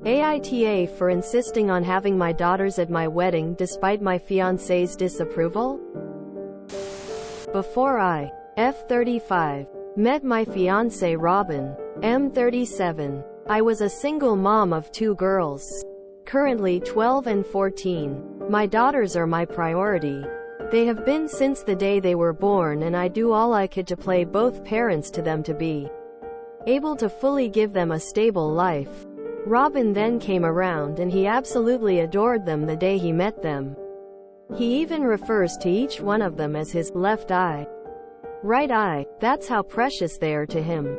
AITA for insisting on having my daughters at my wedding despite my fiancé's disapproval? Before I, F35, met my fiancé Robin, M37, I was a single mom of 2 girls. Currently 12 and 14. My daughters are my priority. They have been since the day they were born, and I do all I could to play both parents to them to be able to fully give them a stable life. Robin then came around and he absolutely adored them the day he met them. He even refers to each one of them as his left eye. Right eye, that's how precious they are to him.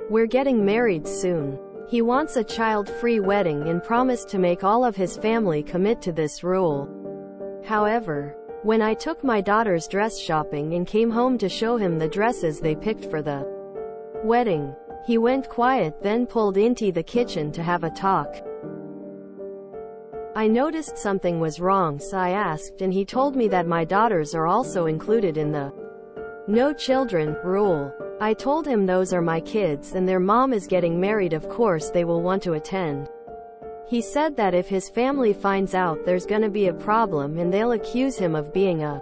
We're getting married soon. He wants a child-free wedding and promised to make all of his family commit to this rule. However, when I took my daughters dress shopping and came home to show him the dresses they picked for the wedding, he went quiet, then pulled into the kitchen to have a talk. I noticed something was wrong, so I asked, and he told me that my daughters are also included in the no children rule. I told him those are my kids and their mom is getting married, of course they will want to attend. He said that if his family finds out, there's gonna be a problem and they'll accuse him of being a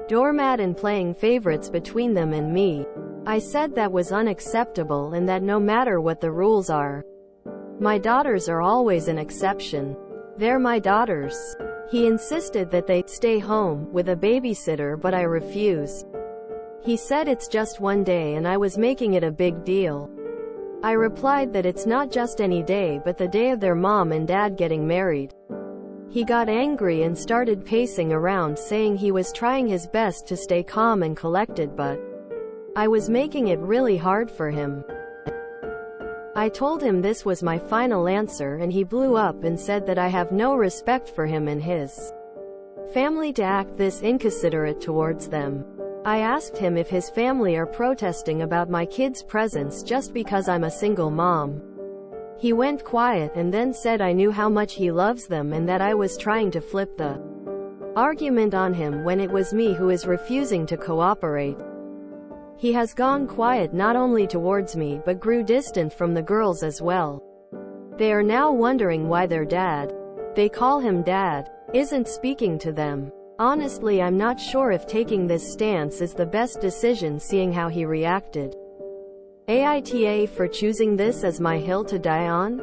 doormat and playing favorites between them and me. I said that was unacceptable and that no matter what the rules are, my daughters are always an exception. They're my daughters. He insisted that they stay home with a babysitter, but I refused. He said it's just one day and I was making it a big deal. I replied that it's not just any day but the day of their mom and dad getting married. He got angry and started pacing around, saying he was trying his best to stay calm and collected, but I was making it really hard for him. I told him this was my final answer and he blew up and said that I have no respect for him and his family to act this inconsiderate towards them. I asked him if his family are protesting about my kids' presence just because I'm a single mom. He went quiet and then said I knew how much he loves them and that I was trying to flip the argument on him when it was me who is refusing to cooperate. He has gone quiet not only towards me but grew distant from the girls as well. They are now wondering why their dad, they call him dad, isn't speaking to them. Honestly, I'm not sure if taking this stance is the best decision, seeing how he reacted. AITA for choosing this as my hill to die on?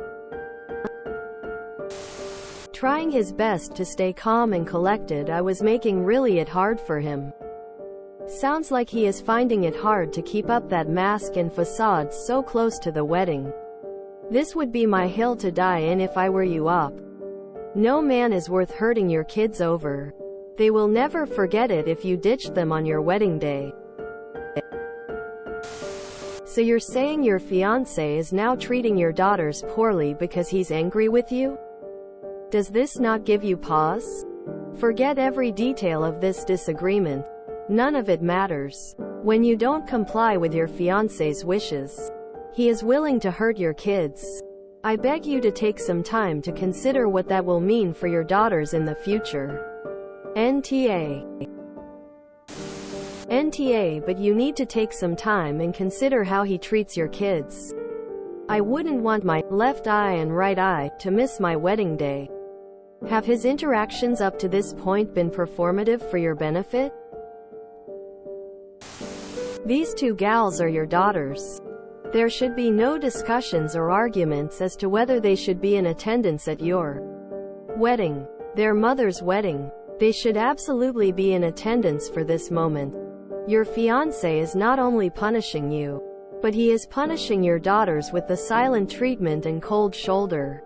Trying his best to stay calm and collected, I was making really it hard for him. Sounds like he is finding it hard to keep up that mask and facade so close to the wedding. This would be my hill to die in if I were you up. No man is worth hurting your kids over. They will never forget it if you ditched them on your wedding day. So you're saying your fiancé is now treating your daughters poorly because he's angry with you? Does this not give you pause? Forget every detail of this disagreement. None of it matters. When you don't comply with your fiancé's wishes, he is willing to hurt your kids. I beg you to take some time to consider what that will mean for your daughters in the future. NTA, but you need to take some time and consider how he treats your kids. I wouldn't want my left eye and right eye to miss my wedding day. Have his interactions up to this point been performative for your benefit? These 2 gals are your daughters. There should be no discussions or arguments as to whether they should be in attendance at your wedding, their mother's wedding. They should absolutely be in attendance for this moment. Your fiancé is not only punishing you, but he is punishing your daughters with the silent treatment and cold shoulder.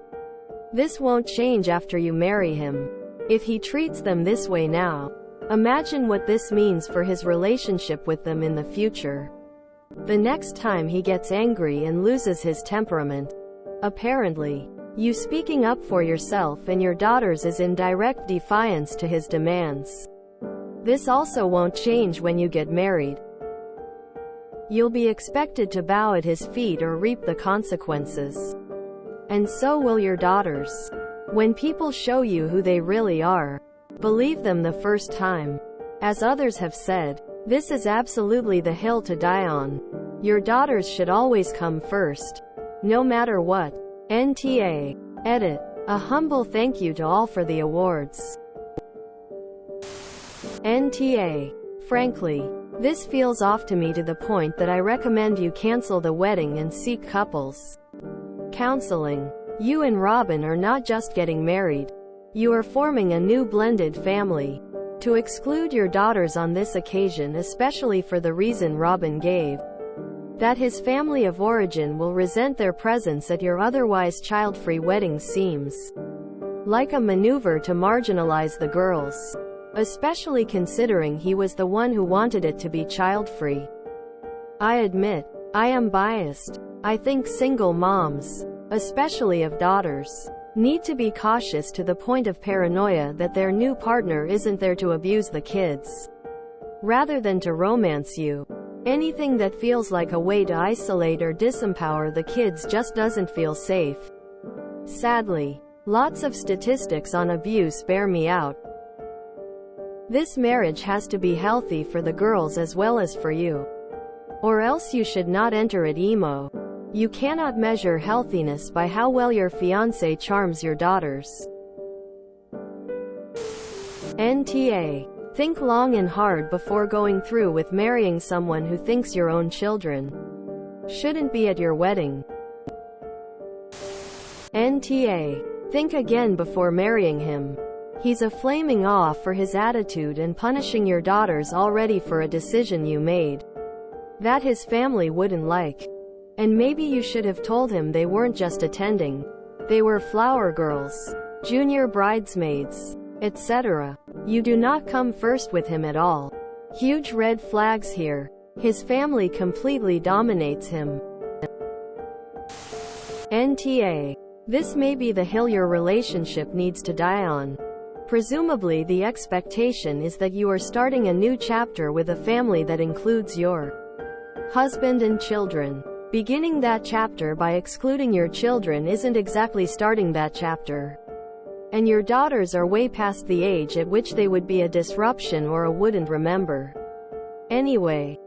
This won't change after you marry him. If he treats them this way now, imagine what this means for his relationship with them in the future. The next time he gets angry and loses his temperament. Apparently, you speaking up for yourself and your daughters is in direct defiance to his demands. This also won't change when you get married. You'll be expected to bow at his feet or reap the consequences. And so will your daughters. When people show you who they really are, believe them the first time. As others have said, this is absolutely the hill to die on. Your daughters should always come first. No matter what. NTA. Edit. A humble thank you to all for the awards. NTA. Frankly, this feels off to me to the point that I recommend you cancel the wedding and seek couples counseling. You and Robin are not just getting married. You are forming a new blended family. To exclude your daughters on this occasion, especially for the reason Robin gave, that his family of origin will resent their presence at your otherwise child-free wedding, seems like a maneuver to marginalize the girls, especially considering he was the one who wanted it to be child-free. I admit, I am biased. I think single moms, especially of daughters, need to be cautious to the point of paranoia that their new partner isn't there to abuse the kids, rather than to romance you. Anything that feels like a way to isolate or disempower the kids just doesn't feel safe. Sadly, lots of statistics on abuse bear me out. This marriage has to be healthy for the girls as well as for you. Or else you should not enter it emo. You cannot measure healthiness by how well your fiancé charms your daughters. NTA. Think long and hard before going through with marrying someone who thinks your own children shouldn't be at your wedding. NTA. Think again before marrying him. He's a flaming off for his attitude and punishing your daughters already for a decision you made that his family wouldn't like. And maybe you should have told him they weren't just attending. They were flower girls, junior bridesmaids, etc. You do not come first with him at all. Huge red flags here. His family completely dominates him. NTA. This may be the hill your relationship needs to die on. Presumably the expectation is that you are starting a new chapter with a family that includes your husband and children. Beginning that chapter by excluding your children isn't exactly starting that chapter. And your daughters are way past the age at which they would be a disruption or a wouldn't remember. Anyway.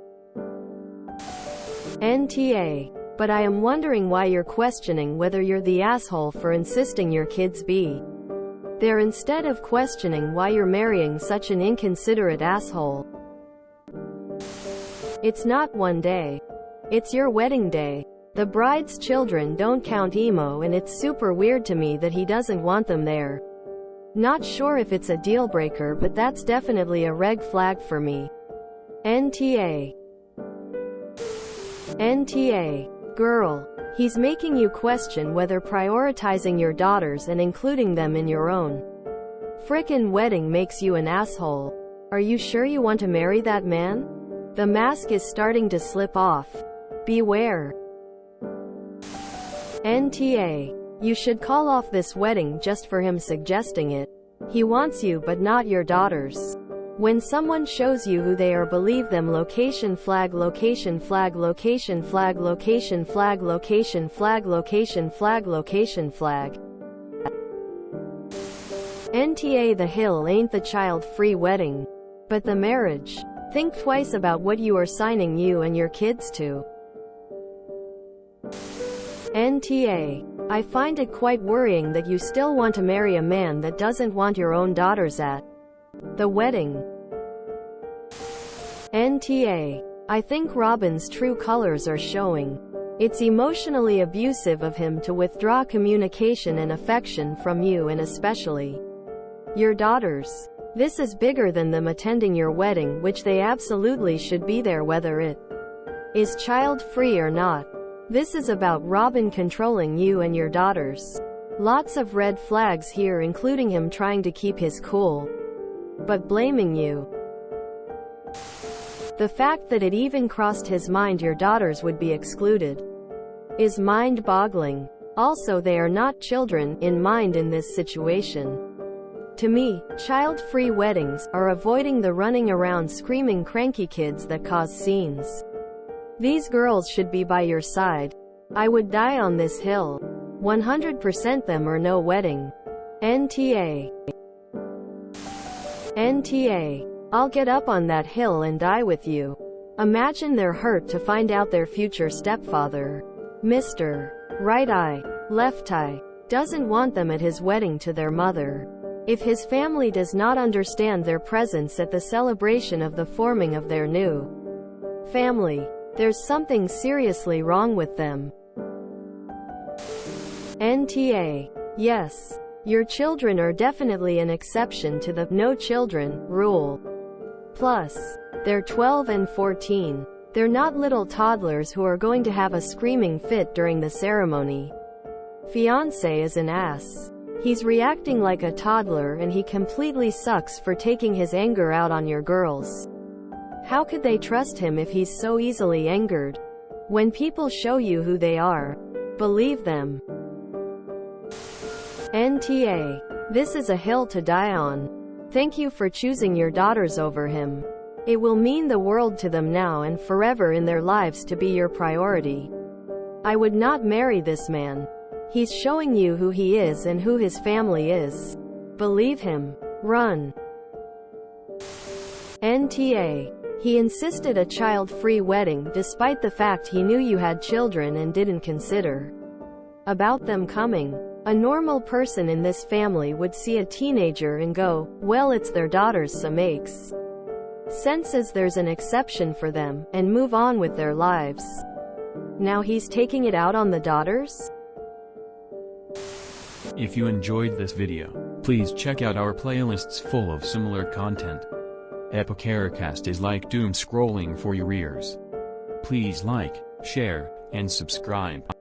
NTA. But I am wondering why you're questioning whether you're the asshole for insisting your kids be there instead of questioning why you're marrying such an inconsiderate asshole. It's not one day. It's your wedding day. The bride's children don't count emo, and it's super weird to me that he doesn't want them there. Not sure if it's a deal breaker, but that's definitely a red flag for me. NTA. NTA. Girl. He's making you question whether prioritizing your daughters and including them in your own frickin' wedding makes you an asshole. Are you sure you want to marry that man? The mask is starting to slip off. Beware. NTA. You should call off this wedding just for him suggesting it. He wants you but not your daughters. When someone shows you who they are, believe them. Location flag, location flag, location flag, location flag, location flag, location flag, location flag. NTA. The hill ain't the child-free wedding, but the marriage. Think twice about what you are signing you and your kids to. NTA. I find it quite worrying that you still want to marry a man that doesn't want your own daughters at the wedding. NTA. I think Robin's true colors are showing. It's emotionally abusive of him to withdraw communication and affection from you, and especially your daughters. This is bigger than them attending your wedding, which they absolutely should be there whether it is child-free or not. This is about Robin controlling you and your daughters. Lots of red flags here, including him trying to keep his cool, but blaming you. The fact that it even crossed his mind your daughters would be excluded is mind-boggling. Also, they are not children in mind in this situation. To me, child-free weddings are avoiding the running around screaming cranky kids that cause scenes. These girls should be by your side. I would die on this hill. 100% them or no wedding. NTA. NTA. I'll get up on that hill and die with you. Imagine their hurt to find out their future stepfather, Mr. Right Eye, Left Eye, Doesn't want them at his wedding to their mother. If his family does not understand their presence at the celebration of the forming of their new family, there's something seriously wrong with them. NTA. Yes. Your children are definitely an exception to the no children rule. Plus, they're 12 and 14. They're not little toddlers who are going to have a screaming fit during the ceremony. Fiancé is an ass. He's reacting like a toddler and he completely sucks for taking his anger out on your girls. How could they trust him if he's so easily angered? When people show you who they are, believe them. NTA. This is a hill to die on. Thank you for choosing your daughters over him. It will mean the world to them now and forever in their lives to be your priority. I would not marry this man. He's showing you who he is and who his family is. Believe him. Run. NTA. He insisted a child-free wedding despite the fact he knew you had children and didn't consider about them coming. A normal person in this family would see a teenager and go, well, it's their daughters, so makes sense as there's an exception for them, and move on with their lives. Now he's taking it out on the daughters? If you enjoyed this video, please check out our playlists full of similar content. AmITheAsshole is like doom scrolling for your ears. Please like, share, and subscribe.